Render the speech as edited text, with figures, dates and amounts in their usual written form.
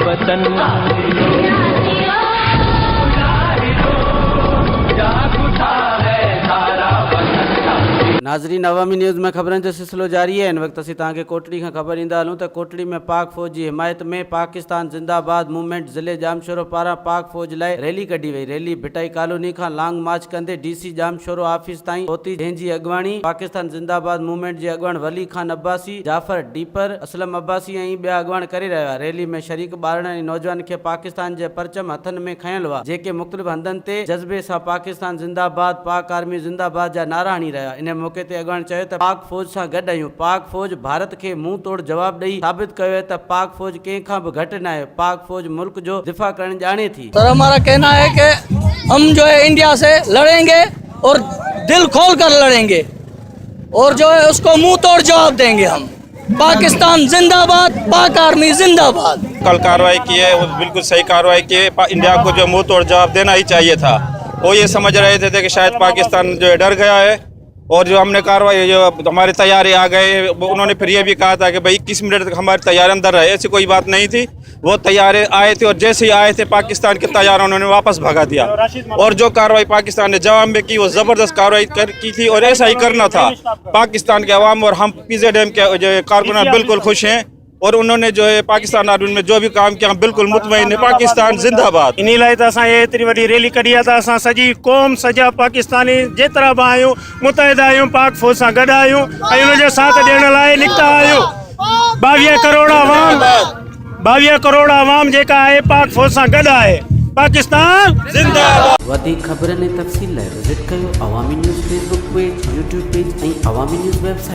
वतन। नाज़रीन, अवामी न्यूज़ में ख़बरनि जो सिलसिलो जारी है। इन वक्त असीं तव्हांखे कोटड़ी खां ख़बर ॾींदा हलूं त कोटड़ी में पाक फ़ौज जी हिमायत में पाकिस्तान ज़िंदाबाद मूवमेंट ज़िले जामशोरो पारां पाक फ़ौज लाइ रैली कढी वई। रैली भिटाई कॉलोनी खां लॉन्ग मार्च कंदे DC जामशोरो ऑफिस ताईं पहुती, जंहिंजी अॻुवाणी पाकिस्तान ज़िंदाबाद मूवमेंट जे अॻुवाण वली खान अब्बासी, जाफ़र डीपर, असलम अब्बासी ऐं ॿिया अॻुवाण करे रहिया। रैली में शरीक ॿारनि ऐं नौजवान खे पाकिस्तान जे परचम हथनि में खयल हुआ, जेके मुख़्तलिफ़ हंधनि ते जज़्बे सां पाकिस्तान ज़िंदाबाद, पाक आर्मी ज़िंदाबाद जा नारा हणी रहिया। इन मौके ते अॻुवाण चयो त पाक फ़ौज सां गॾु आहियूं। पाक फ़ौज भारत खे मुंह तोड़ जवाब ॾेई साबित कयो है त पाक फ़ौज कंहिंखां बि घटि न आहे। पाक फ़ौज मुल्क जो दिफ़ा करण ॼाणे थी। सर, हमारा कहना है कि हम जो है इंडिया से लड़ेंगे और दिल खोल कर लड़ेंगे और जो है उसको मुंह तोड़ जवाब देंगे हम। पाकिस्तान जिंदाबाद, पाक आर्मी जिंदाबाद। कल कार्रवाई की है, वो बिल्कुल सही कार्रवाई की है। इंडिया को जो मुंह तोड़ जवाब देना ही चाहिए था। वो ये समझ रहे थे कि शायद पाकिस्तान जो है डर गया है, और जो हमने कार्रवाई जो हमारे तैयारी आ गए, उन्होंने फिर ये भी कहा था कि भाई 21 मिनट तक हमारे तैयार अंदर रहे। ऐसी कोई बात नहीं थी। वो तैयारे आए थे और जैसे ही आए थे पाकिस्तान के तैयार उन्होंने वापस भगा दिया। और जो कार्रवाई पाकिस्तान ने जवाब में की वो ज़बरदस्त कार्रवाई की थी, और ऐसा ही करना था। पाकिस्तान के अवाम और हम PZM के जो कारकुनान बिल्कुल खुश हैं, और उन्होंने जो है पाकिस्तान आर्मी में जो भी काम किया बिल्कुल मुतमईन है। पाकिस्तान जिंदाबाद। इन लाइ त असां एतिरी वॾी रैली कढी आहे त असां सॼी क़ौम, सॼा पाकिस्तानी जेतिरा बि आहियूं मुतहिद आहियूं, पाक फ़ौज सां गॾु आहियूं ऐं उनजो साथ ॾियण लाइ निकिता आहियूं। 22 करोड़ आवाम जेका आहे पाक फ़ौज सां गॾु आहे। पाकिस्तान जिंदाबाद। वधीक ख़बरनि ऐं तफ़सील लाइ विज़िट कयो Awami news Facebook page, YouTube page ऐं अवामी न्यूज़ वेबसाइट।